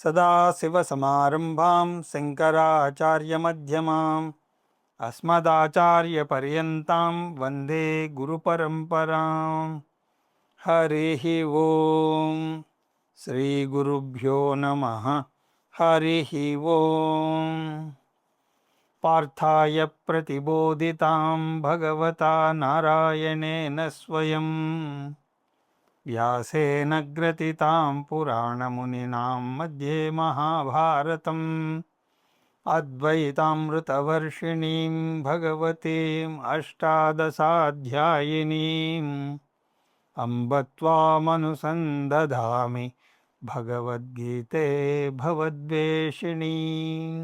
సదాశివసమారంభాం శంకరాచార్యమధ్యమాం అస్మదాచార్యపర్యంతాం వందే గురుపరంపరాం. హరి ఓం. శ్రీ గురుభ్యో నమః. హరి ఓం. పార్థాయ ప్రతిబోధితాం భగవతా నారాయణేన స్వయం వ్యాసేన గ్రథితాం పురాణమునినాం మధ్యే మహాభారతం అద్వైతామృతవర్షిణీం భగవతీం అష్టాదశాధ్యాయినీం అంబ త్వామనుసందధామి భగవద్గీతే భవద్వేషిణీం.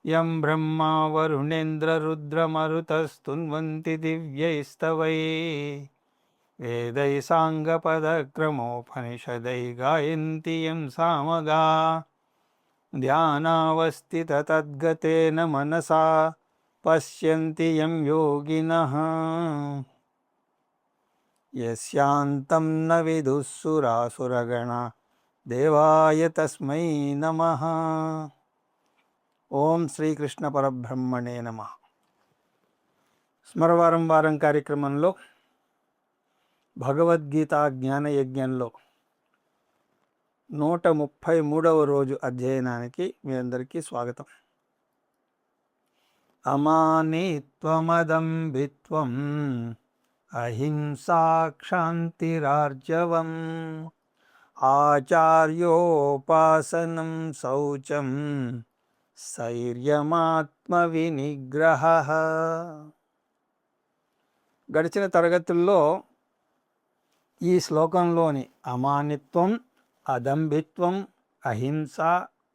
యం బ్రహ్మా వరుణేంద్రరుద్రమరుతస్తున్వంతి దివ్యైస్తవైః వేదై సాంగపదక్రమోపనిషదై గాయంతి యం సామగాః. ధ్యానావస్థితతద్గతేన మనసా పశ్యంతి యం యోగినః. యస్యాంతం న విదుః సురాసురగణాః దేవాయ తస్మై నమః. ఓం శ్రీకృష్ణ పరబ్రహ్మణే నమః. స్మరవారం వారం కార్యక్రమంలో భగవద్గీత జ్ఞానయజ్ఞంలో 133వ రోజు అధ్యయనానికి మీ అందరికీ స్వాగతం. అమానిత్వమదంభిత్వం అహింసా క్షాంతిరార్జవం ఆచార్యోపాసనం శౌచం స్థైర్యమాత్మ వినిగ్రహః. గడిచిన తరగతుల్లో ఈ శ్లోకంలోని అమానిత్వం, అదంభిత్వం, అహింస,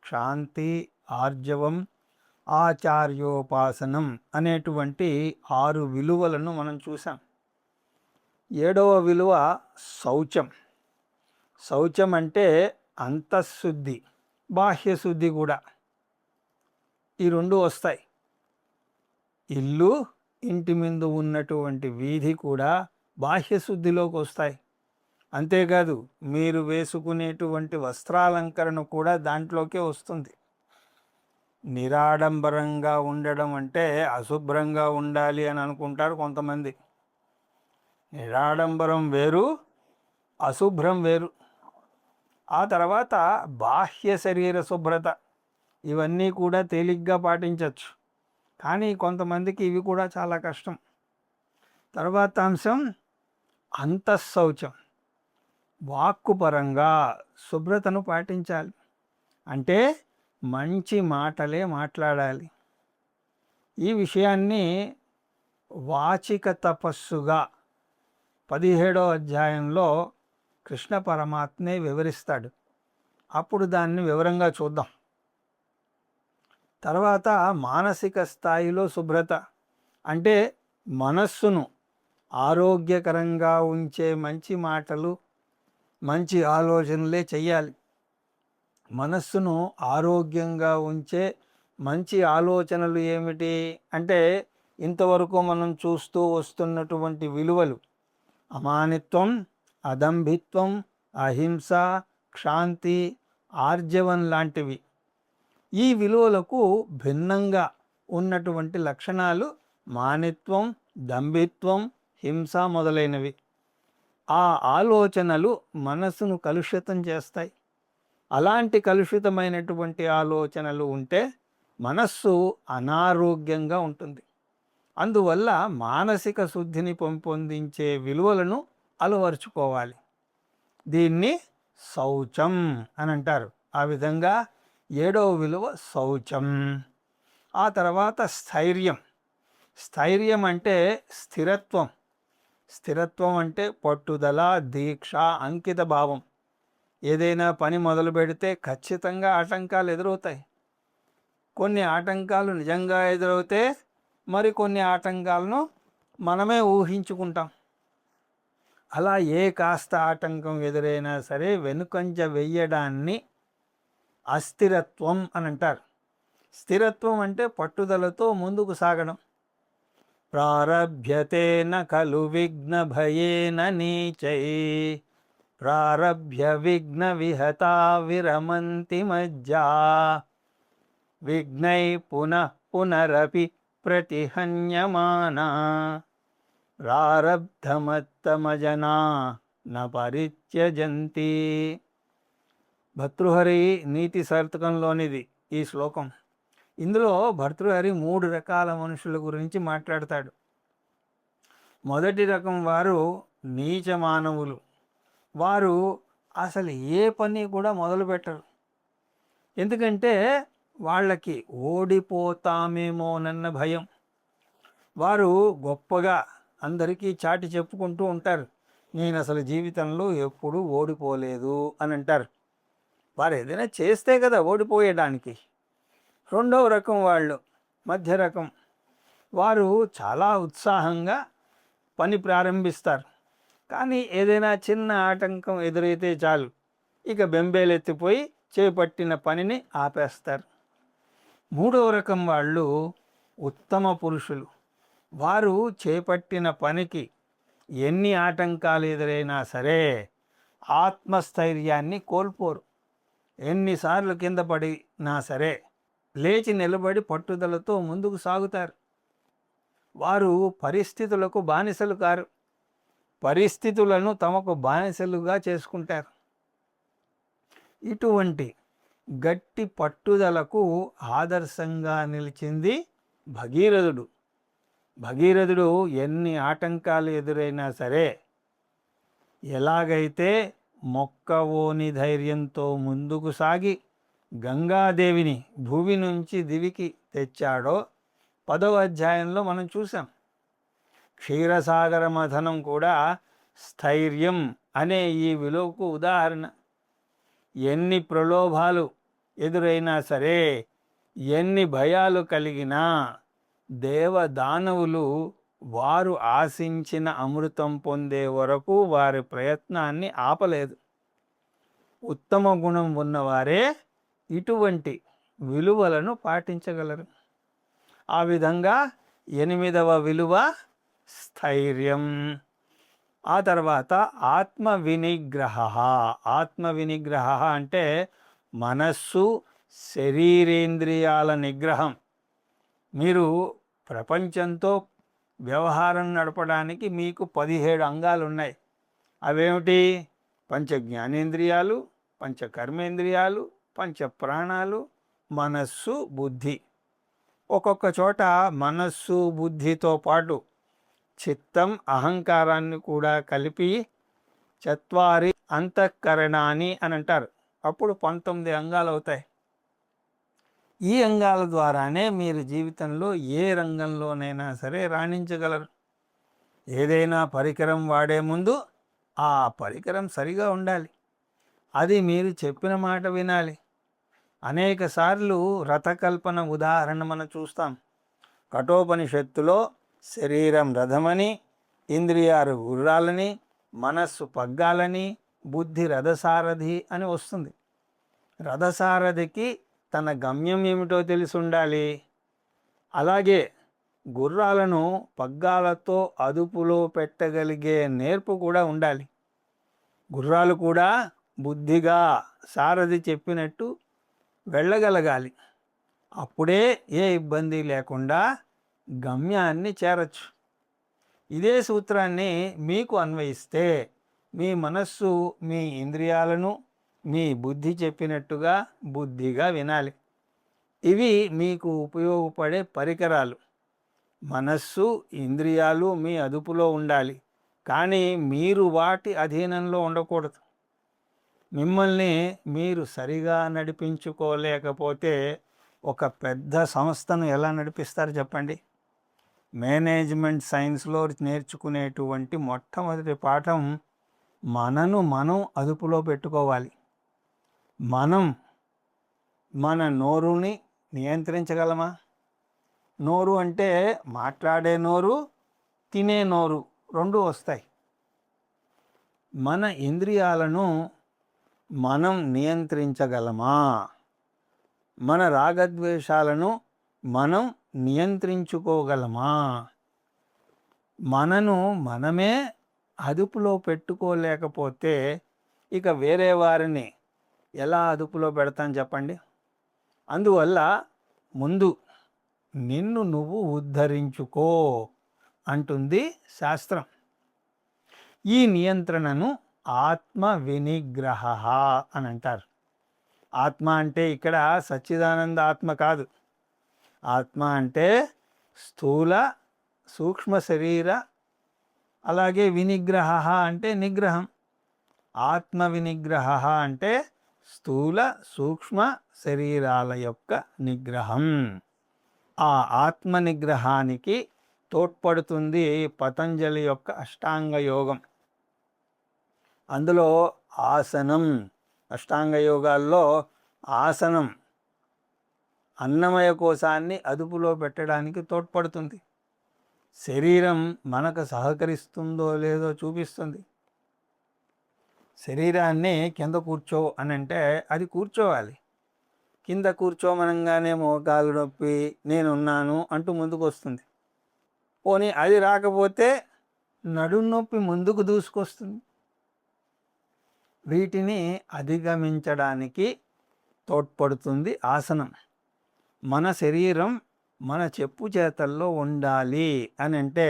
క్షాంతి, ఆర్జవం, ఆచార్యోపాసనం అనేటువంటి 6 విలువలను మనం చూసాం. 7వ విలువ శౌచం. శౌచం అంటే అంతఃశుద్ధి, బాహ్యశుద్ధి కూడా. ఈ 2 వస్తాయి. ఇల్లు, ఇంటి ముందు ఉన్నటువంటి వీధి కూడా బాహ్యశుద్ధిలోకి వస్తాయి. అంతేకాదు మీరు వేసుకునేటువంటి వస్త్రాలంకరణ కూడా దాంట్లోకే వస్తుంది. నిరాడంబరంగా ఉండడం అంటే అశుభ్రంగా ఉండాలి అని అనుకుంటారు కొంతమంది. నిరాడంబరం వేరు, అశుభ్రం వేరు. ఆ తర్వాత బాహ్య శరీర శుభ్రత, ఇవన్నీ కూడా తేలిగ్గా పాటించవచ్చు. కానీ కొంతమందికి ఇవి కూడా చాలా కష్టం. తర్వాత అంశం అంతఃశౌచం. వాక్కు పరంగా శుభ్రతను పాటించాలి. అంటే మంచి మాటలే మాట్లాడాలి. ఈ విషయాన్ని వాచిక తపస్సుగా 17వ అధ్యాయంలో కృష్ణ పరమాత్మే వివరిస్తాడు. అప్పుడు దాన్ని వివరంగా చూద్దాం. తర్వాత మానసిక స్థాయిలో శుభ్రత అంటే మనస్సును ఆరోగ్యకరంగా ఉంచే మంచి మాటలు, మంచి ఆలోచనలే చెయ్యాలి. మనస్సును ఆరోగ్యంగా ఉంచే మంచి ఆలోచనలు ఏమిటి అంటే ఇంతవరకు మనం చూస్తూ వస్తున్నటువంటి విలువలు: అమానిత్వం, అదంభిత్వం, అహింస, క్షాంతి, ఆర్జవం లాంటివి. ఈ విలువలకు భిన్నంగా ఉన్నటువంటి లక్షణాలు మానిత్వం, దంభిత్వం, హింస మొదలైనవి. ఆ ఆలోచనలు మనస్సును కలుషితం చేస్తాయి. అలాంటి కలుషితమైనటువంటి ఆలోచనలు ఉంటే మనస్సు అనారోగ్యంగా ఉంటుంది. అందువల్ల మానసిక శుద్ధిని పెంపొందించే విలువలను అలవర్చుకోవాలి. దీన్ని శౌచం అని అంటారు. ఆ విధంగా 7వ విలువ శౌచం. ఆ తర్వాత స్థైర్యం. స్థైర్యం అంటే స్థిరత్వం. స్థిరత్వం అంటే పట్టుదల, దీక్ష, అంకిత భావం. ఏదైనా పని మొదలు పెడితే ఖచ్చితంగా ఆటంకాలు ఎదురవుతాయి. కొన్ని ఆటంకాలు నిజంగా ఎదురవుతే మరికొన్ని ఆటంకాలను మనమే ఊహించుకుంటాం. అలా ఏ కాస్త ఆటంకం ఎదురైనా సరే వెనుకంజ వెయ్యడాన్ని అస్థిరత్వం అని అంటారు. స్థిరత్వం అంటే పట్టుదలతో ముందుకు సాగడం. ప్రారభ్యతే న ఖలు విఘ్న భయేన నీచై ప్రారభ్య విఘ్న విహతా విరమంతి మజ్జా విఘ్నై పునః పునరపి ప్రతిహన్యమానా ప్రారబ్ధమత్తమజనా న పరిత్యజంతి. భర్తృహరి నీతి శతకంలోనిది ఈ శ్లోకం. ఇందులో భర్తృహరి 3 రకాల మనుషుల గురించి మాట్లాడతాడు. మొదటి రకం వారు నీచ మానవులు. వారు అసలు ఏ పని కూడా మొదలు పెట్టరు. ఎందుకంటే వాళ్ళకి ఓడిపోతామేమోనన్న భయం. వారు గొప్పగా అందరికీ చాటి చెప్పుకుంటూ ఉంటారు, నేను అసలు జీవితంలో ఎప్పుడూ ఓడిపోలేదు అని అంటారు. వారు ఏదైనా చేస్తే కదా ఓడిపోయేయడానికి. రెండవ రకం వాళ్ళు మధ్య రకం. వారు చాలా ఉత్సాహంగా పని ప్రారంభిస్తారు. కానీ ఏదైనా చిన్న ఆటంకం ఎదురైతే చాలు, ఇక బెంబేలెత్తిపోయి చేపట్టిన పనిని ఆపేస్తారు. మూడవ రకం వాళ్ళు ఉత్తమ పురుషులు. వారు చేపట్టిన పనికి ఎన్ని ఆటంకాలు ఎదురైనా సరే ఆత్మస్థైర్యాన్ని కోల్పోరు. ఎన్నిసార్లు కింద పడినా సరే లేచి నిలబడి పట్టుదలతో ముందుకు సాగుతారు. వారు పరిస్థితులకు బానిసలు కారు, పరిస్థితులను తమకు బానిసలుగా చేసుకుంటారు. ఇటువంటి గట్టి పట్టుదలకు ఆదర్శంగా నిలిచింది భగీరథుడు. భగీరథుడు ఎన్ని ఆటంకాలు ఎదురైనా సరే ఎలాగైతే మొక్కవోని ధైర్యంతో ముందుకు సాగి గంగాదేవిని భూమి నుంచి దివికి తెచ్చాడో 10వ అధ్యాయంలో మనం చూసాం. క్షీరసాగర మథనం కూడా స్థైర్యం అనే ఈ విలువకు ఉదాహరణ. ఎన్ని ప్రలోభాలు ఎదురైనా సరే, ఎన్ని భయాలు కలిగినా దేవదానవులు వారు ఆశించిన అమృతం పొందే వరకు వారి ప్రయత్నాన్ని ఆపలేదు. ఉత్తమ గుణం ఉన్నవారే ఇటువంటి విలువలను పాటించగలరు. ఆ విధంగా 8వ విలువ స్థైర్యం. ఆ తర్వాత ఆత్మ వినిగ్రహ. ఆత్మ వినిగ్రహ అంటే మనస్సు శరీరేంద్రియాల నిగ్రహం. మీరు ప్రపంచంతో వ్యవహారం నడపడానికి మీకు 17 అంగాలు ఉన్నాయి. అవేమిటి? పంచ జ్ఞానేంద్రియాలు, పంచ కర్మేంద్రియాలు, పంచ ప్రాణాలు, మనస్సు, బుద్ధి. ఒక్కొక్క చోట మనస్సు బుద్ధితో పాటు చిత్తం అహంకారాన్ని కూడా కలిపి చత్వారి అంతఃకరణాన్ని అని అంటారు. అప్పుడు 19 అంగాలు అవుతాయి. ఈ అంగాల ద్వారానే మీరు జీవితంలో ఏ రంగంలోనైనా సరే రాణించగలరు. ఏదైనా పరికరం వాడే ముందు ఆ పరికరం సరిగా ఉండాలి. అది మీరు చెప్పిన మాట వినాలి. అనేక సార్లు రథకల్పన ఉదాహరణ మనం చూస్తాం. కఠోపనిషత్తులో శరీరం రథమని, ఇంద్రియాలు గుర్రాలని, మనస్సు పగ్గాలని, బుద్ధి రథసారథి అని వస్తుంది. రథసారథికి తన గమ్యం ఏమిటో తెలిసి ఉండాలి. అలాగే గుర్రాలను పగ్గాలతో అదుపులో పెట్టగలిగే నేర్పు కూడా ఉండాలి. గుర్రాలు కూడా బుద్ధిగా సారథి చెప్పినట్టు వెళ్ళగలగాలి. అప్పుడే ఏ ఇబ్బంది లేకుండా గమ్యాన్ని చేరచ్చు. ఇదే సూత్రాన్ని మీకు అన్వయిస్తే మీ మనస్సు మీ ఇంద్రియాలను మీ బుద్ధి చెప్పినట్టుగా బుద్ధిగా వినాలి. ఇవి మీకు ఉపయోగపడే పరికరాలు. మనస్సు ఇంద్రియాలు మీ అదుపులో ఉండాలి, కానీ మీరు వాటి అధీనంలో ఉండకూడదు. మిమ్మల్ని మీరు సరిగా నడిపించుకోలేకపోతే ఒక పెద్ద సంస్థను ఎలా నడిపిస్తారు చెప్పండి? మేనేజ్మెంట్ సైన్స్లో నేర్చుకునేటువంటి మొట్టమొదటి పాఠం మనం అదుపులో పెట్టుకోవాలి. మన నోరుని నియంత్రించగలమా? నోరు అంటే మాట్లాడే నోరు, తినే నోరు, 2 వస్తాయి. మన ఇంద్రియాలను మనం నియంత్రించగలమా? మన రాగద్వేషాలను మనం నియంత్రించుకోగలమా? మనను మనమే అదుపులో పెట్టుకోలేకపోతే ఇక వేరే వారిని ఎలా అదుపులో పెడతాను చెప్పండి? అందువల్ల ముందు నిన్ను నువ్వు ఉద్ధరించుకో అంటుంది శాస్త్రం. ఈ నియంత్రణను ఆత్మ వినిగ్రహ అని అంటారు. ఆత్మ అంటే ఇక్కడ సచ్చిదానంద ఆత్మ కాదు. ఆత్మ అంటే స్థూల సూక్ష్మ శరీర, అలాగే వినిగ్రహ అంటే నిగ్రహం. ఆత్మ వినిగ్రహ అంటే స్థూల సూక్ష్మ శరీరాల యొక్క నిగ్రహం. ఆ ఆత్మ నిగ్రహానికి తోడ్పడుతుంది పతంజలి యొక్క అష్టాంగ యోగం. అందులో ఆసనం, అష్టాంగ యోగాల్లో ఆసనం అన్నమయ కోశాన్ని అదుపులో పెట్టడానికి తోడ్పడుతుంది. శరీరం మనకు సహకరిస్తుందో లేదో చూపిస్తుంది. శరీరాన్ని కింద కూర్చో అని అంటే అది కూర్చోవాలి. కింద కూర్చోమనంగానే మోకాలు నొప్పి, నేనున్నాను అంటూ ముందుకు వస్తుంది. పోనీ అది రాకపోతే నడుం నొప్పి ముందుకు దూసుకొస్తుంది. వీటిని అధిగమించడానికి తోడ్పడుతుంది ఆసనం. మన శరీరం మన చెప్పు చేతల్లో ఉండాలి అని అంటే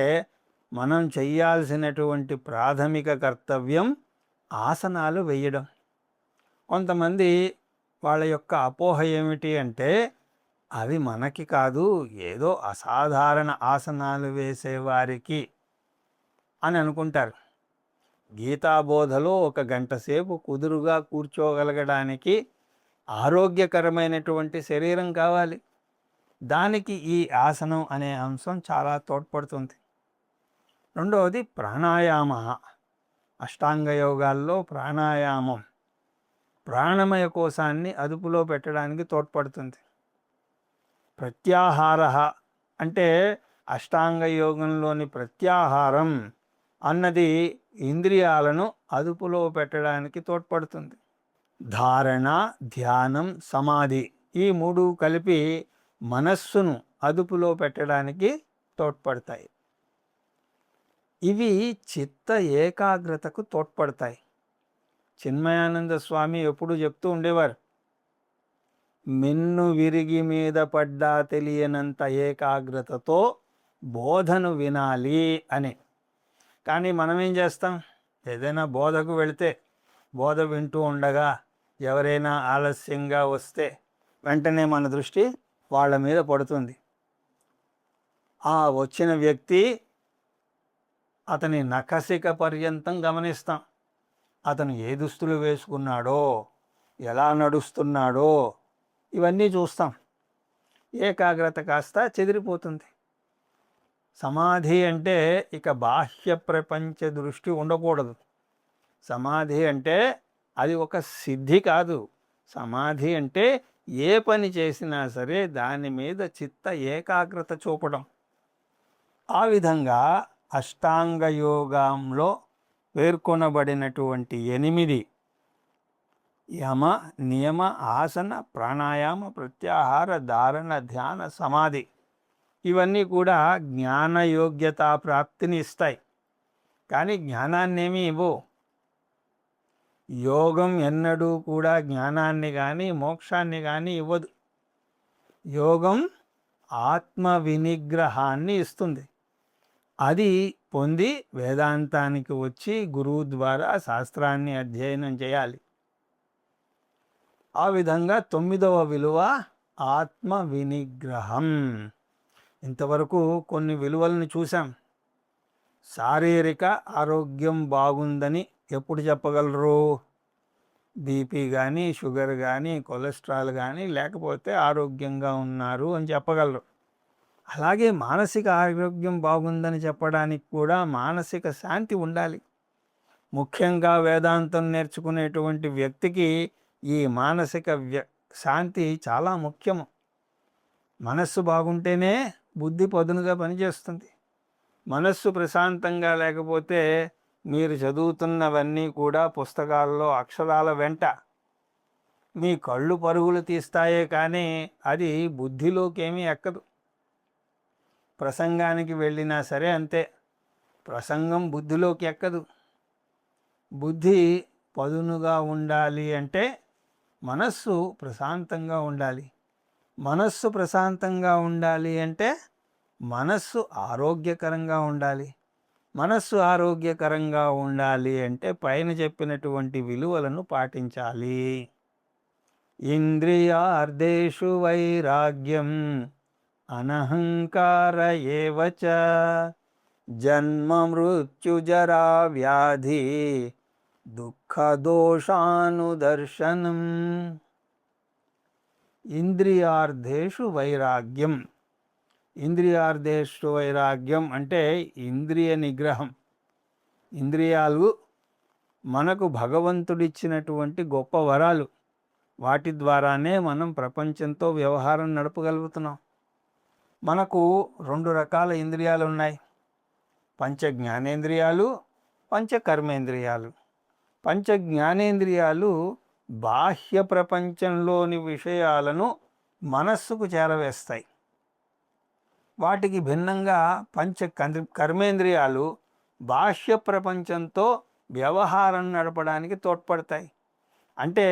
మనం చెయ్యాల్సినటువంటి ప్రాథమిక కర్తవ్యం ఆసనాలు వేయడం. కొంతమంది వాళ్ళ యొక్క అపోహ ఏమిటి అంటే అవి మనకి కాదు, ఏదో అసాధారణ ఆసనాలు వేసేవారికి అని అనుకుంటారు. గీతాబోధలో 1 గంట సేపు కుదురుగా కూర్చోగలగడానికి ఆరోగ్యకరమైనటువంటి శరీరం కావాలి. దానికి ఈ ఆసనం అనే అంశం చాలా తోడ్పడుతుంది. రెండవది ప్రాణాయామ. అష్టాంగ యోగాల్లో ప్రాణాయామం ప్రాణమయ కోశాన్ని అదుపులో పెట్టడానికి తోడ్పడుతుంది. ప్రత్యాహార అంటే అష్టాంగ యోగంలోని ప్రత్యాహారం అన్నది ఇంద్రియాలను అదుపులో పెట్టడానికి తోడ్పడుతుంది. ధారణ, ధ్యానం, సమాధి ఈ 3 కలిపి మనస్సును అదుపులో పెట్టడానికి తోడ్పడతాయి. ఇవి చిత్త ఏకాగ్రతకు తోడ్పడతాయి. చిన్మయానంద స్వామి ఎప్పుడు చెప్తూ ఉండేవారు, మిన్ను విరిగి మీద పడ్డా తెలియనంత ఏకాగ్రతతో బోధను వినాలి అని. కానీ మనం ఏం చేస్తాం? ఏదైనా బోధకు వెళితే బోధ వింటూ ఉండగా ఎవరైనా ఆలస్యంగా వస్తే వెంటనే మన దృష్టి వాళ్ళ మీద పడుతుంది. ఆ వచ్చిన వ్యక్తి అతని నఖశిఖ పర్యంతం గమనిస్తాం. అతను ఏ దుస్తులు వేసుకున్నాడో, ఎలా నడుస్తున్నాడో ఇవన్నీ చూస్తాం. ఏకాగ్రత కాస్త చెదిరిపోతుంది. సమాధి అంటే ఇక బాహ్య ప్రపంచ దృష్టి ఉండకూడదు. సమాధి అంటే అది ఒక సిద్ధి కాదు. సమాధి అంటే ఏ పని చేసినా సరే దాని మీద చిత్త ఏకాగ్రత చూపడం. ఆ విధంగా అష్టాంగ యోగంలో పేర్కొనబడినటువంటి 8 యమ, నియమ, ఆసన, ప్రాణాయామ, ప్రత్యాహార, ధారణ, ధ్యాన, సమాధి ఇవన్నీ కూడా జ్ఞాన యోగ్యతా ప్రాప్తిని ఇస్తాయి. కానీ జ్ఞానాన్నేమీ ఇవ్వవు. యోగం ఎన్నడూ కూడా జ్ఞానాన్ని కానీ మోక్షాన్ని కానీ ఇవ్వదు. యోగం ఆత్మ వినిగ్రహాన్ని ఇస్తుంది. అది పొంది వేదాంతానికి వచ్చి గురువు ద్వారా శాస్త్రాన్ని అధ్యయనం చేయాలి. ఆ విధంగా 9వ విలువ ఆత్మ వినిగ్రహం. ఇంతవరకు కొన్ని విలువలను చూసాం. శారీరక ఆరోగ్యం బాగుందని ఎప్పుడు చెప్పగలరు? బీపీ కానీ, షుగర్ కానీ, కొలెస్ట్రాల్ కానీ లేకపోతే ఆరోగ్యంగా ఉన్నారు అని చెప్పగలరు. అలాగే మానసిక ఆరోగ్యం బాగుందని చెప్పడానికి కూడా మానసిక శాంతి ఉండాలి. ముఖ్యంగా వేదాంతం నేర్చుకునేటువంటి వ్యక్తికి ఈ మానసిక శాంతి చాలా ముఖ్యము. మనస్సు బాగుంటేనే బుద్ధి పదునుగా పనిచేస్తుంది. మనస్సు ప్రశాంతంగా లేకపోతే మీరు చదువుతున్నవన్నీ కూడా పుస్తకాల్లో అక్షరాల వెంట మీ కళ్ళు పరుగులు తీస్తాయే కానీ అది బుద్ధిలోకి ఏమీ ఎక్కదు. ప్రసంగానికి వెళ్ళినా సరే అంతే, ప్రసంగం బుద్ధిలోకి ఎక్కదు. బుద్ధి పదునుగా ఉండాలి అంటే మనస్సు ప్రశాంతంగా ఉండాలి. మనస్సు ప్రశాంతంగా ఉండాలి అంటే మనస్సు ఆరోగ్యకరంగా ఉండాలి. మనస్సు ఆరోగ్యకరంగా ఉండాలి అంటే పైన చెప్పినటువంటి విలువలను పాటించాలి. ఇంద్రియార్థేషు వైరాగ్యం అనహంకార ఏవ చ జన్మ మృత్యుజరా వ్యాధి దుఃఖదోషానుదర్శనం. ఇంద్రియార్థేషు వైరాగ్యం. ఇంద్రియార్థేషు వైరాగ్యం అంటే ఇంద్రియ నిగ్రహం. ఇంద్రియాలు మనకు భగవంతుడిచ్చినటువంటి గొప్ప వరాలు. వాటి ద్వారానే మనం ప్రపంచంతో వ్యవహారం నడపగలుగుతున్నాం. మనకు 2 రకాల ఇంద్రియాలు ఉన్నాయి. పంచ జ్ఞానేంద్రియాలు, పంచ కర్మేంద్రియాలు. పంచ జ్ఞానేంద్రియాలు బాహ్య ప్రపంచంలోని విషయాలను మనస్సుకు చేరవేస్తాయి. వాటికి భిన్నంగా పంచ కర్మేంద్రియాలు బాహ్య ప్రపంచంతో వ్యవహారం నడపడానికి తోడ్పడతాయి. అంటే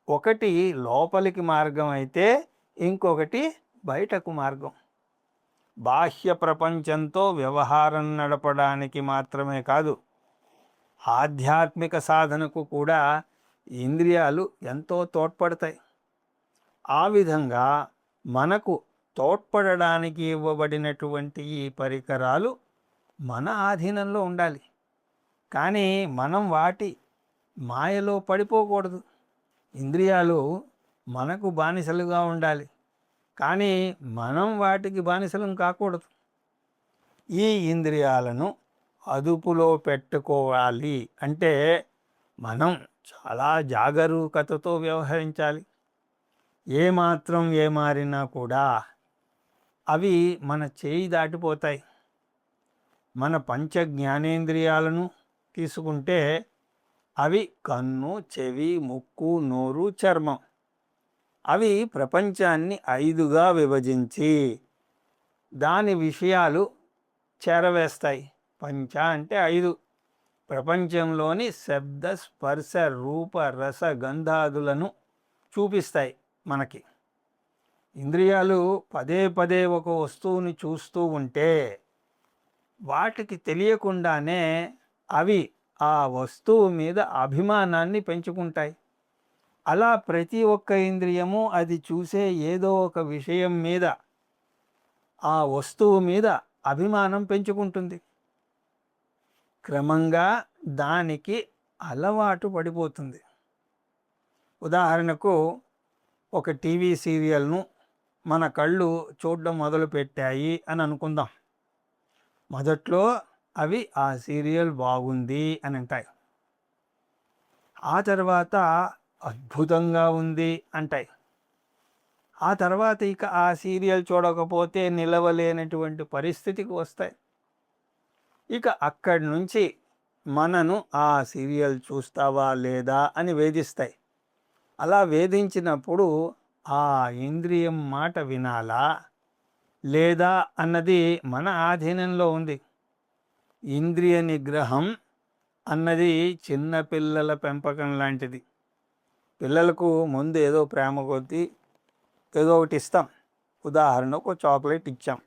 ఒకటి లోపలికి మార్గం అయితే ఇంకొకటి బయటకు మార్గం. బాహ్య ప్రపంచంతో వ్యవహారం నడపడానికి మాత్రమే కాదు, ఆధ్యాత్మిక సాధనకు కూడా ఇంద్రియాలు ఎంతో తోడ్పడతాయి. ఆ విధంగా మనకు తోడ్పడడానికి ఇవ్వబడినటువంటి ఈ పరికరాలు మన ఆధీనంలో ఉండాలి. కానీ మనం వాటి మాయలో పడిపోకూడదు. ఇంద్రియాలు మనకు బానిసలుగా ఉండాలి, కానీ మనం వాటికి బానిసలం కాకూడదు. ఈ ఇంద్రియాలను అదుపులో పెట్టుకోవాలి అంటే మనం చాలా జాగరూకతతో వ్యవహరించాలి. ఏమాత్రం ఏమారినా కూడా అవి మన చేయి దాటిపోతాయి. మన పంచ జ్ఞానేంద్రియాలను తీసుకుంటే అవి కన్ను, చెవి, ముక్కు, నోరు, చర్మం. అవి ప్రపంచాన్ని 5గా విభజించి దాని విషయాలు చేరవేస్తాయి. పంచ అంటే 5. ప్రపంచంలోని శబ్ద, స్పర్శ, రూప, రస, గంధాదులను చూపిస్తాయి మనకి. ఇంద్రియాలు పదే పదే ఒక వస్తువుని చూస్తూ ఉంటే వాటికి తెలియకుండానే అవి ఆ వస్తువు మీద అభిమానాన్ని పెంచుకుంటాయి. అలా ప్రతి ఒక్క ఇంద్రియము అది చూసే ఏదో ఒక విషయం మీద, ఆ వస్తువు మీద అభిమానం పెంచుకుంటుంది. క్రమంగా దానికి అలవాటు పడిపోతుంది. ఉదాహరణకు ఒక టీవీ సీరియల్ను మన కళ్ళు చూడడం మొదలుపెట్టాయి అని అనుకుందాం. మొదట్లో అవి ఆ సీరియల్ బాగుంది అని అంటాయి. ఆ తర్వాత అద్భుతంగా ఉంది అంటాయి. ఆ తర్వాత ఇక ఆ సీరియల్ చూడకపోతే నిలవలేనటువంటి పరిస్థితికి వస్తాయి. ఇక అక్కడి నుంచి మనను ఆ సీరియల్ చూస్తావా లేదా అని వేధిస్తాయి. అలా వేధించినప్పుడు ఆ ఇంద్రియం మాట వినాలా లేదా అన్నది మన ఆధీనంలో ఉంది. ఇంద్రియ నిగ్రహం అన్నది చిన్నపిల్లల పెంపకం లాంటిది. పిల్లలకు ముందు ఏదో ప్రేమ కొద్దీ ఏదో ఒకటి ఇస్తాం. ఉదాహరణకు చాక్లెట్ ఇచ్చాం.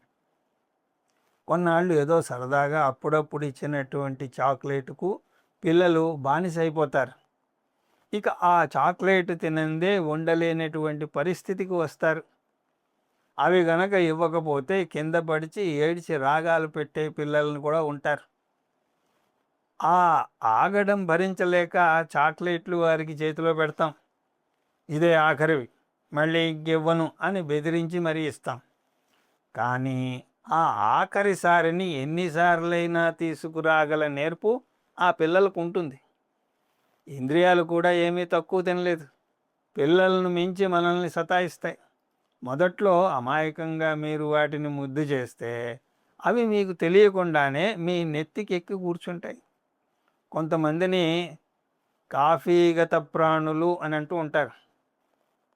కొన్నాళ్ళు ఏదో సరదాగా అప్పుడప్పుడు ఇచ్చినటువంటి చాక్లెట్కు పిల్లలు బానిసైపోతారు. ఇక ఆ చాక్లెట్ తినందే ఉండలేనటువంటి పరిస్థితికి వస్తారు. అవి గనక ఇవ్వకపోతే కింద పడిచి ఏడ్చి రాగాలు పెట్టే పిల్లలను కూడా ఉంటారు. ఆ ఆగడం భరించలేక చాక్లెట్లు వారికి చేతిలో పెడతాం. ఇదే ఆఖరివి, మళ్ళీ ఇంకివ్వను అని బెదిరించి మరీ ఇస్తాం. కానీ ఆ ఆఖరిసారిని ఎన్నిసార్లైనా తీసుకురాగల నేర్పు ఆ పిల్లలకు ఉంటుంది. ఇంద్రియాలు కూడా ఏమీ తక్కువ తినలేదు. పిల్లలను మించి మనల్ని సతాయిస్తాయి. మొదట్లో అమాయకంగా మీరు వాటిని ముద్దు చేస్తే అవి మీకు తెలియకుండానే మీ నెత్తికెక్కి కూర్చుంటాయి. కొంతమందిని కాఫీగత ప్రాణులు అని అంటూ ఉంటారు.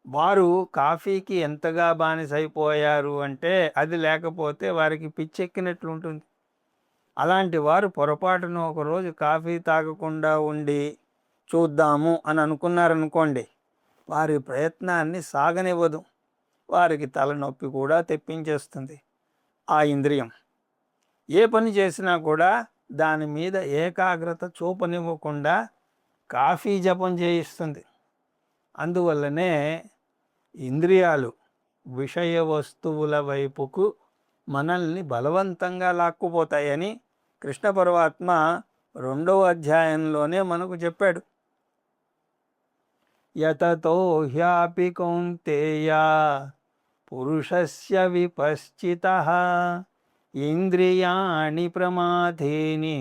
వారు కాఫీకి ఎంతగా బానిసైపోయారు అంటే అది లేకపోతే వారికి పిచ్చెక్కినట్లు ఉంటుంది. అలాంటి వారు పొరపాటున ఒకరోజు కాఫీ తాగకుండా ఉండి చూద్దాము అని అనుకున్నారనుకోండి, వారి ప్రయత్నాన్ని సాగనివ్వదు. వారికి తలనొప్పి కూడా తెప్పించేస్తుంది ఆ ఇంద్రియం. ఏ పని చేసినా కూడా దాని మీద ఏకాగ్రత చూపనివ్వకుండా కాఫీ జపం చేయిస్తుంది. అందువల్లనే ఇంద్రియాలు విషయ వస్తువుల వైపుకు మనల్ని బలవంతంగా లాక్కుపోతాయని కృష్ణ పరమాత్మ 2వ అధ్యాయంలోనే మనకు చెప్పాడు. యతతో హ్యాపి కౌంతేయ పురుషస్య విపశ్చితః ఇంద్రియాణి ప్రమాథేని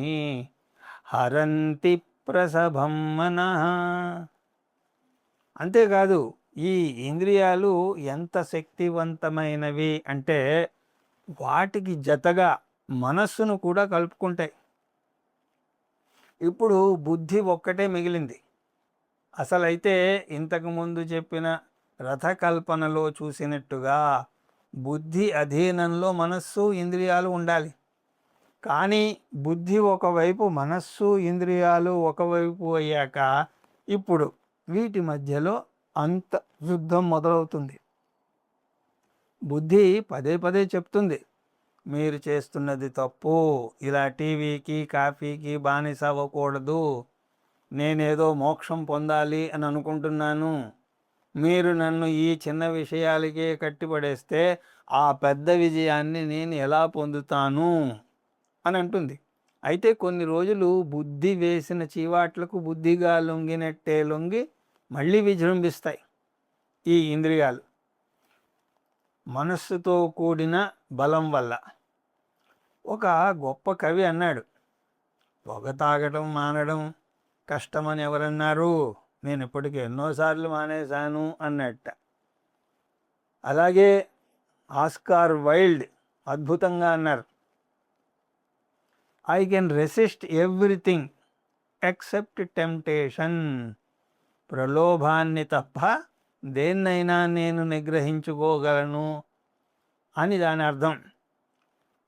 హరంతి ప్రసభం మనః. అంతేకాదు, ఈ ఇంద్రియాలు ఎంత శక్తివంతమైనవి అంటే వాటికి జతగా మనస్సును కూడా కలుపుకుంటాయి. ఇప్పుడు బుద్ధి ఒక్కటే మిగిలింది. అసలైతే ఇంతకుముందు చెప్పిన రథకల్పనలో చూసినట్టుగా బుద్ధి అధీనంలో మనస్సు ఇంద్రియాలు ఉండాలి. కానీ బుద్ధి ఒకవైపు, మనస్సు ఇంద్రియాలు ఒకవైపు అయ్యాక ఇప్పుడు వీటి మధ్యలో అంత యుద్ధం మొదలవుతుంది. బుద్ధి పదే పదే చెప్తుంది, మీరు చేస్తున్నది తప్పు, ఇలా టీవీకి కాఫీకి బానిస అవ్వకూడదు, నేనేదో మోక్షం పొందాలి అని అనుకుంటున్నాను, మీరు నన్ను ఈ చిన్న విషయాలకే కట్టిపడేస్తే ఆ పెద్ద విజయాన్ని నేను ఎలా పొందుతాను అని అంటుంది. అయితే కొన్ని రోజులు బుద్ధి వేసిన చీవాట్లకు బుద్ధిగా లొంగినట్టే లొంగి మళ్ళీ విజృంభిస్తాయి ఈ ఇంద్రియాలు మనస్సుతో కూడిన బలం వల్ల. ఒక గొప్ప కవి అన్నాడు, పొగ తాగడం మానడం కష్టమని ఎవరన్నారు, నేను ఇప్పటికి ఎన్నోసార్లు మానేశాను అన్నట్ట. అలాగే ఆస్కార్ వైల్డ్ అద్భుతంగా అన్నారు, I can resist everything except temptation. ప్రలోభాన్ని తప్ప దేన్నైనా నేను నిగ్రహించుకోగలను అని దాని అర్థం.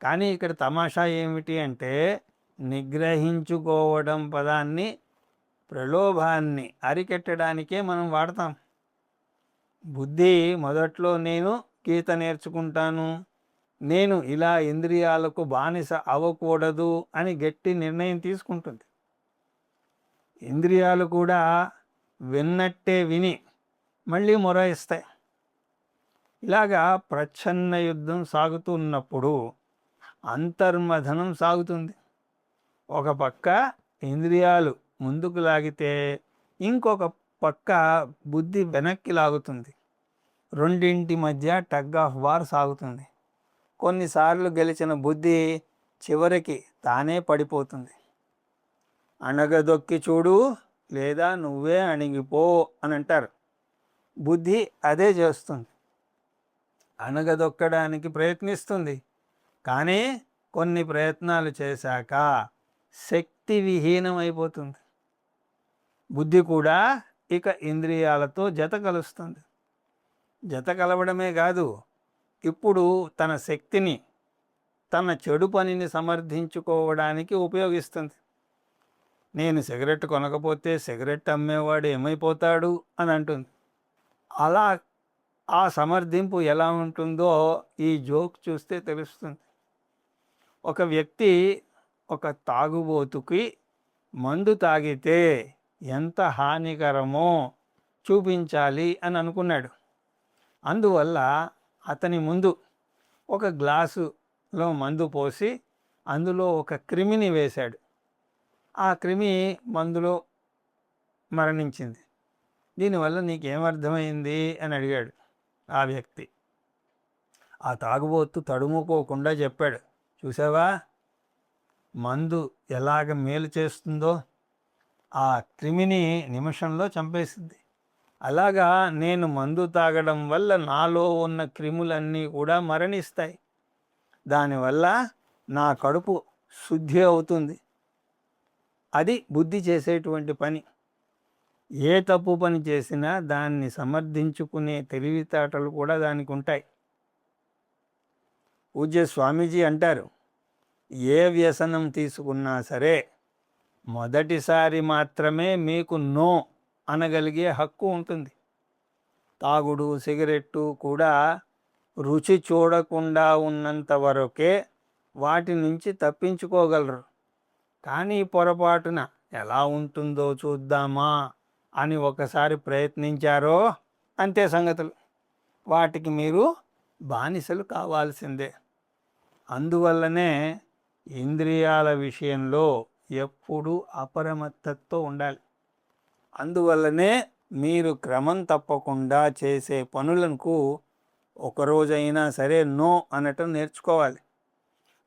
కానీ ఇక్కడ తమాషా ఏమిటి అంటే నిగ్రహించుకోవడం పదాన్ని ప్రలోభాన్ని అరికెట్టడానికే మనం వాడతాం. బుద్ధి మొదట్లో నేను గీత నేర్చుకుంటాను, నేను ఇలా ఇంద్రియాలకు బానిస అవ్వకూడదు అని గట్టి నిర్ణయం తీసుకుంటుంది. ఇంద్రియాలు కూడా విన్నట్టే విని మళ్ళీ మొరాయిస్తాయి. ఇలాగా ప్రచ్ఛన్న యుద్ధం సాగుతున్నప్పుడు అంతర్మథనం సాగుతుంది. ఒక పక్క ఇంద్రియాలు ముందుకు లాగితే ఇంకొక పక్క బుద్ధి వెనక్కి లాగుతుంది. రెండింటి మధ్య టగ్ ఆఫ్ వార్ సాగుతుంది. కొన్నిసార్లు గెలిచిన బుద్ధి చివరికి తానే పడిపోతుంది. అణగదొక్కి చూడు లేదా నువ్వే అణిగిపో అని అంటారు. బుద్ధి అదే చేస్తుంది, అణగదొక్కడానికి ప్రయత్నిస్తుంది. కానీ కొన్ని ప్రయత్నాలు చేశాక శక్తి విహీనమైపోతుంది. బుద్ధి కూడా ఇక ఇంద్రియాలతో జత కలుస్తుంది. జత కలవడమే కాదు, ఇప్పుడు తన శక్తిని తన చెడు పనిని సమర్థించుకోవడానికి ఉపయోగిస్తుంది. నేను సిగరెట్ కొనకపోతే సిగరెట్ అమ్మేవాడు ఏమైపోతాడు అని అంటుంది. అలా ఆ సమర్థింపు ఎలా ఉంటుందో ఈ జోక్ చూస్తే తెలుస్తుంది. ఒక వ్యక్తి ఒక తాగుబోతుకి మందు తాగితే ఎంత హానికరమో చూపించాలి అని అనుకున్నాడు. అందువల్ల అతని ముందు ఒక గ్లాసులో మందు పోసి అందులో ఒక క్రిమిని వేశాడు. ఆ క్రిమి మందులో మరణించింది. దీనివల్ల నీకేమర్థమైంది అని అడిగాడు ఆ వ్యక్తి. ఆ తాగుబోతు తడుముకోకుండా చెప్పాడు, చూసావా మందు ఎలాగ మేలు చేస్తుందో, ఆ క్రిమిని నిమిషంలో చంపేసింది. అలాగా నేను మందు తాగడం వల్ల నాలో ఉన్న క్రిములన్నీ కూడా మరణిస్తాయి. దానివల్ల నా కడుపు శుద్ధి అవుతుంది. అది బుద్ధి చేసేటువంటి పని. ఏ తప్పు పని చేసినా దాన్ని సమర్థించుకునే తెలివితేటలు కూడా దానికి ఉంటాయి. పూజ్య స్వామీజీ అంటారు, ఏ వ్యసనం తీసుకున్నా సరే మొదటిసారి మాత్రమే మీకు నో అనగలిగే హక్కు ఉంటుంది. తాగుడు, సిగరెట్టు కూడా రుచి చూడకుండా ఉన్నంత వరకే వాటి నుంచి తప్పించుకోగలరు. కానీ పొరపాటున ఎలా ఉంటుందో చూద్దామా అని ఒకసారి ప్రయత్నించారో అంతే సంగతులు. వాటికి మీరు బానిసలు కావాల్సిందే. అందువల్లనే ఇంద్రియాల విషయంలో ఎప్పుడూ అప్రమత్తతో ఉండాలి. అందువల్లనే మీరు క్రమం తప్పకుండా చేసే పనులకు ఒకరోజైనా సరే నో అనటం నేర్చుకోవాలి.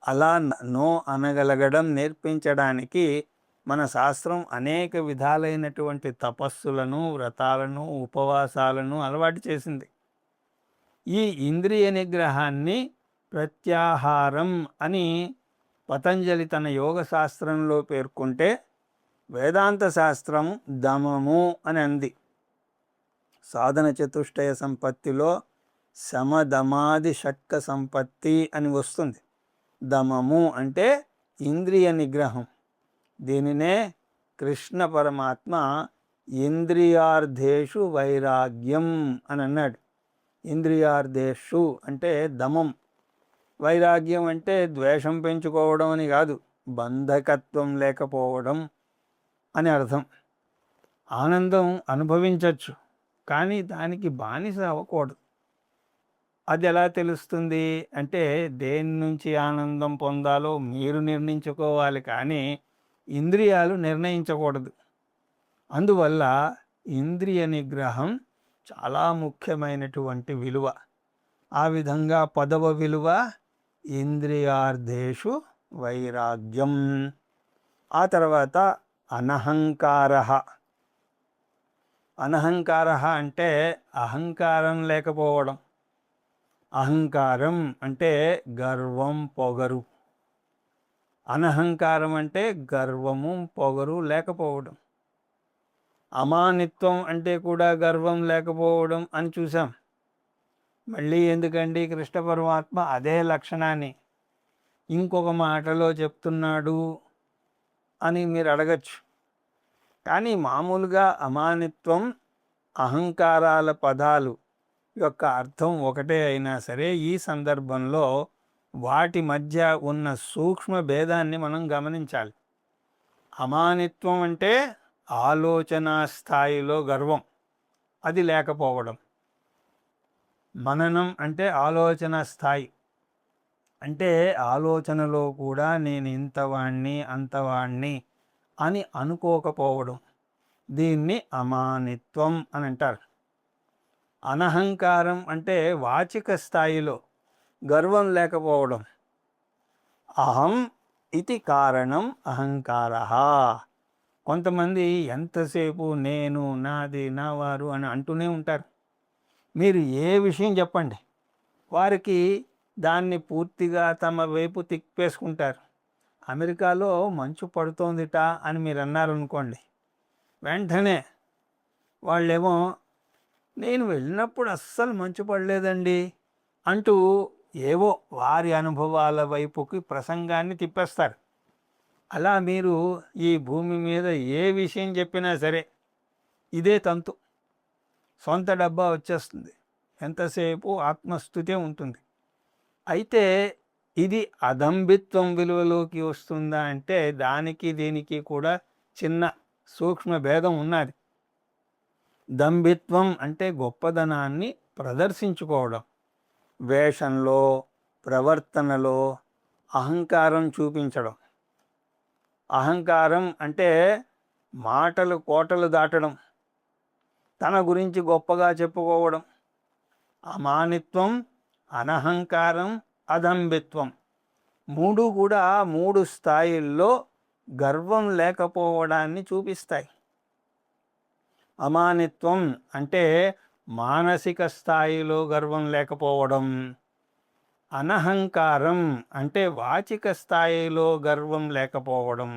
అలా నో అనగలగడం నేర్పించడానికి మన శాస్త్రం అనేక విధాలైనటువంటి తపస్సులను, వ్రతాలను, ఉపవాసాలను అలవాటు చేసింది. ఈ ఇంద్రియ నిగ్రహాన్ని ప్రత్యాహారం అని పతంజలి తన యోగ శాస్త్రంలో పేర్కొంటే, వేదాంత శాస్త్రం దమము అని అంది. సాధన చతుష్టయ సంపత్తిలో శమదమాది షట్క సంపత్తి అని వస్తుంది. దమము అంటే ఇంద్రియ నిగ్రహం. దీనినే కృష్ణ పరమాత్మ ఇంద్రియార్థేషు వైరాగ్యం అని అన్నాడు. ఇంద్రియార్థేషు అంటే దమం, వైరాగ్యం అంటే ద్వేషం పెంచుకోవడం అని కాదు, బంధకత్వం లేకపోవడం అని అర్థం. ఆనందం అనుభవించవచ్చు, కానీ దానికి బానిస అవ్వకూడదు. అది ఎలా తెలుస్తుంది అంటే, దేని నుంచి ఆనందం పొందాలో మీరు నిర్ణయించుకోవాలి, కానీ ఇంద్రియాలు నిర్ణయించకూడదు. అందువల్ల ఇంద్రియ నిగ్రహం చాలా ముఖ్యమైనటువంటి విలువ. ఆ విధంగా 10వ విలువ ఇంద్రియార్థేషు వైరాగ్యం. ఆ తర్వాత అనహంకార. అనహంకార అంటే అహంకారం లేకపోవడం. అహంకారం అంటే గర్వం, పొగరు. అనహంకారం అంటే గర్వము, పొగరు లేకపోవడం. అమానిత్వం అంటే కూడా గర్వం లేకపోవడం అని చూసాం. మళ్ళీ ఎందుకండి కృష్ణ పరమాత్మ అదే లక్షణాన్ని ఇంకొక మాటలో చెప్తున్నాడు అని మీరు అడగచ్చు. కానీ మామూలుగా అమానిత్వం, అహంకారాల పదాలు యొక్క అర్థం ఒకటే అయినా సరే, ఈ సందర్భంలో వాటి మధ్య ఉన్న సూక్ష్మ భేదాన్ని మనం గమనించాలి. అమానిత్వం అంటే ఆలోచన స్థాయిలో గర్వం, అది లేకపోవడం. మననం అంటే ఆలోచన స్థాయి, అంటే ఆలోచనలో కూడా నేను ఇంతవాణ్ణి అంతవాణ్ణి అని అనుకోకపోవడం. దీన్ని అమానిత్వం అని అంటారు. అనహంకారం అంటే వాచిక స్థాయిలో గర్వం లేకపోవడం. అహం ఇది కారణం అహంకార. కొంతమంది ఎంతసేపు నేను, నాది, నా వారు అని అంటూనే ఉంటారు. మీరు ఏ విషయం చెప్పండి, వారికి దాన్ని పూర్తిగా తమ వైపు తిప్పేసుకుంటారు. అమెరికాలో మంచు పడుతోందిట అని మీరు అన్నారనుకోండి, వెంటనే వాళ్ళేమో నేను వెళ్ళినప్పుడు అస్సలు మంచు పడలేదండి అంటూ ఏవో వారి అనుభవాల వైపుకి ప్రసంగాన్ని తిప్పేస్తారు. అలా మీరు ఈ భూమి మీద ఏ విషయం చెప్పినా సరే ఇదే తంతు. సొంత డబ్బా వచ్చేస్తుంది, ఎంతసేపు ఆత్మస్థుతే ఉంటుంది. అయితే ఇది అదంబిత్వం విలువలోకి వస్తుందా అంటే దానికి దీనికి కూడా చిన్న సూక్ష్మ భేదం ఉన్నది. దంభిత్వం అంటే గొప్పదనాన్ని ప్రదర్శించుకోవడం, వేషంలో, ప్రవర్తనలో అహంకారం చూపించడం. అహంకారం అంటే మాటలు కోటలు దాటడం, తన గురించి గొప్పగా చెప్పుకోవడం. అమానిత్వం, అనహంకారం, అదంభిత్వం మూడు కూడా 3 స్థాయిల్లో గర్వం లేకపోవడాన్ని చూపిస్తాయి. అమానిత్వం అంటే మానసిక స్థాయిలో గర్వం లేకపోవడం. అనహంకారం అంటే వాచిక స్థాయిలో గర్వం లేకపోవడం.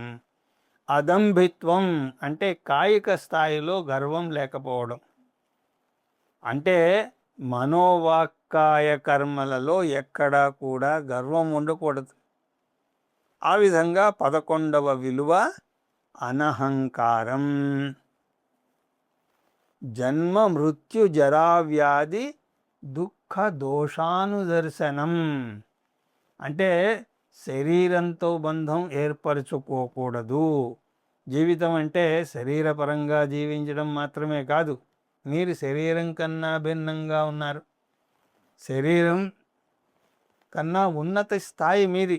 అదంభిత్వం అంటే కాయిక స్థాయిలో గర్వం లేకపోవడం. అంటే మనోవాక్కాయ కర్మలలో ఎక్కడా కూడా గర్వం ఉండకూడదు. ఆ విధంగా 11వ విలువ అనహంకారం. జన్మ మృత్యు జరా వ్యాధి దుఃఖ దోషానుదర్శనం అంటే శరీరంతో బంధం ఏర్పరచుకోకూడదు. జీవితం అంటే శరీరపరంగా జీవించడం మాత్రమే కాదు. మీరు శరీరం కన్నా భిన్నంగా ఉన్నారు. శరీరం కన్నా ఉన్నత స్థాయి మీది.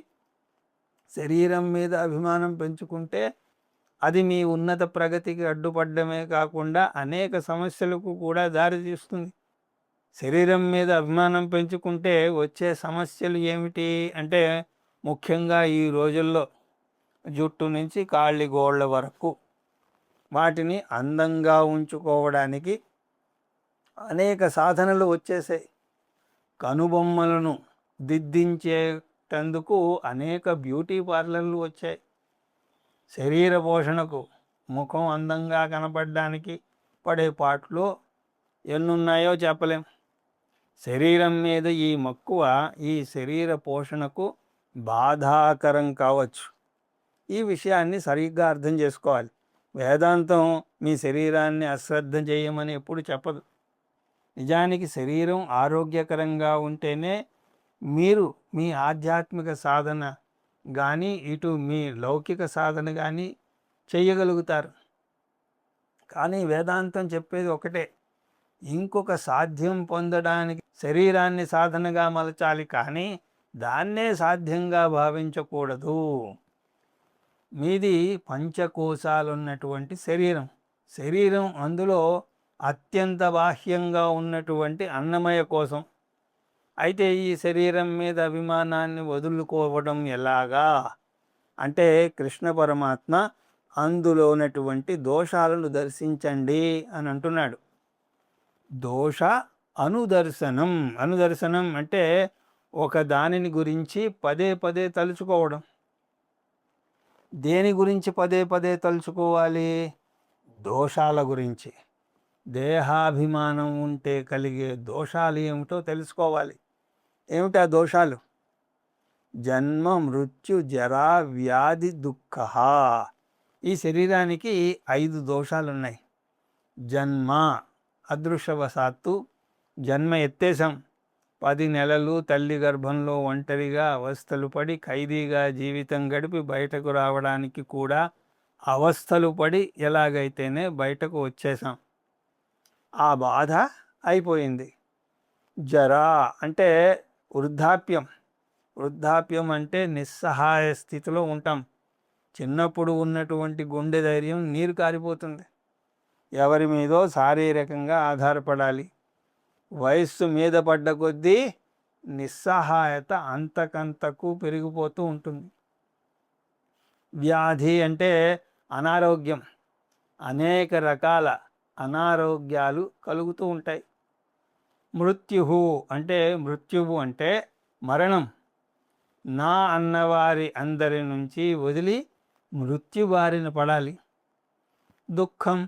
శరీరం మీద అభిమానం పెంచుకుంటే అది మీ ఉన్నత ప్రగతికి అడ్డుపడ్డమే కాకుండా అనేక సమస్యలకు కూడా దారితీస్తుంది. శరీరం మీద అభిమానం పెంచుకుంటే వచ్చే సమస్యలు ఏమిటి అంటే ముఖ్యంగా ఈ రోజుల్లో జుట్టు నుంచి కాళ్ళ గోళ్ళ వరకు వాటిని అందంగా ఉంచుకోవడానికి అనేక సాధనలు వచ్చేసాయి. కనుబొమ్మలను దిద్దించేటందుకు అనేక బ్యూటీ పార్లర్లు వచ్చాయి. శరీర పోషణకు ముఖం అందంగా కనపడడానికి పడే పాటలు ఎన్నున్నాయో చెప్పలేం. శరీరం మీద ఈ మక్కువ ఈ శరీర పోషణకు బాధాకరం కావచ్చు. ఈ విషయాన్ని సరిగ్గా అర్థం చేసుకోవాలి. వేదాంతం మీ శరీరాన్ని అశ్రద్ధ చేయమని ఎప్పుడు చెప్పదు. నిజానికి శరీరం ఆరోగ్యకరంగా ఉంటేనే మీరు మీ ఆధ్యాత్మిక సాధన కానీ ఇటు మీ లౌకిక సాధన కానీ చేయగలుగుతారు. కానీ వేదాంతం చెప్పేది ఒకటే, ఇంకొక సాధ్యం పొందడానికి శరీరాన్ని సాధనగా మలచాలి, కానీ దాన్నే సాధ్యంగా భావించకూడదు. మీది పంచకోశాలున్నటువంటి శరీరం అందులో అత్యంత బాహ్యంగా ఉన్నటువంటి అన్నమయ కోసం. అయితే ఈ శరీరం మీద అభిమానాన్ని వదులుకోవడం ఎలాగా అంటే కృష్ణ పరమాత్మ అందులో ఉన్నటువంటి దోషాలను దర్శించండి అని అంటున్నాడు. దోష అనుదర్శనం. అనుదర్శనం అంటే ఒక దానిని గురించి పదే పదే తలుచుకోవడం. దేని గురించి పదే పదే తలుచుకోవాలి? దోషాల గురించి. దేహాభిమానం ఉంటే కలిగే దోషాలు ఏమిటో తెలుసుకోవాలి. ఏమిటా దోషాలు? జన్మ మృత్యు జరా వ్యాధి దుఃఖ. ఈ శరీరానికి 5 దోషాలున్నాయి. జన్మ, అదృష్టవశాత్తు జన్మ ఎత్తేసాం. 10 నెలలు తల్లి గర్భంలో ఒంటరిగా అవస్థలు పడి ఖైదీగా జీవితం గడిపి బయటకు రావడానికి కూడా అవస్థలు పడి ఎలాగైతేనే బయటకు వచ్చేసాం. ఆ బాధ అయిపోయింది. జరా అంటే వృద్ధాప్యం. వృద్ధాప్యం అంటే నిస్సహాయ స్థితిలో ఉంటాం. చిన్నప్పుడు ఉన్నటువంటి గుండె ధైర్యం నీరు కారిపోతుంది. ఎవరి మీదో శారీరకంగా ఆధారపడాలి. వయస్సు మీద పడ్డ కొద్దీ నిస్సహాయత అంతకంతకు పెరిగిపోతూ ఉంటుంది. వ్యాధి అంటే అనారోగ్యం. అనేక రకాల అనారోగ్యాలు కలుగుతూ ఉంటాయి. మృత్యువు అంటే మరణం. నా అన్నవారి అందరి నుంచి వదిలి మృత్యు బారిన పడాలి. దుఃఖం,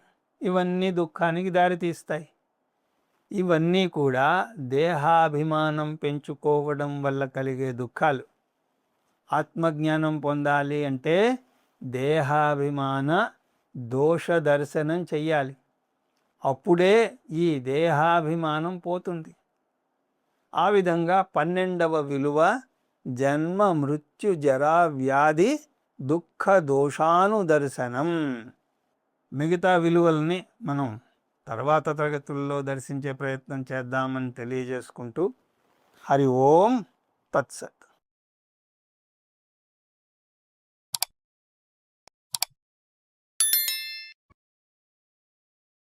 ఇవన్నీ దుఃఖానికి దారితీస్తాయి. ఇవన్నీ కూడా దేహాభిమానం పెంచుకోవడం వల్ల కలిగే దుఃఖాలు. ఆత్మజ్ఞానం పొందాలి అంటే దేహాభిమాన దోష దర్శనం చెయ్యాలి. అప్పుడే ఈ దేహాభిమానం పోతుంది. ఆ విధంగా 12వ విలువ జన్మ మృత్యు జరా వ్యాధి దుఃఖ దోషానుదర్శనం. మిగతా విలువల్ని మనం తర్వాత తరగతుల్లో దర్శించే ప్రయత్నం చేద్దామని తెలియజేసుకుంటూ హరి ఓం తత్సత్.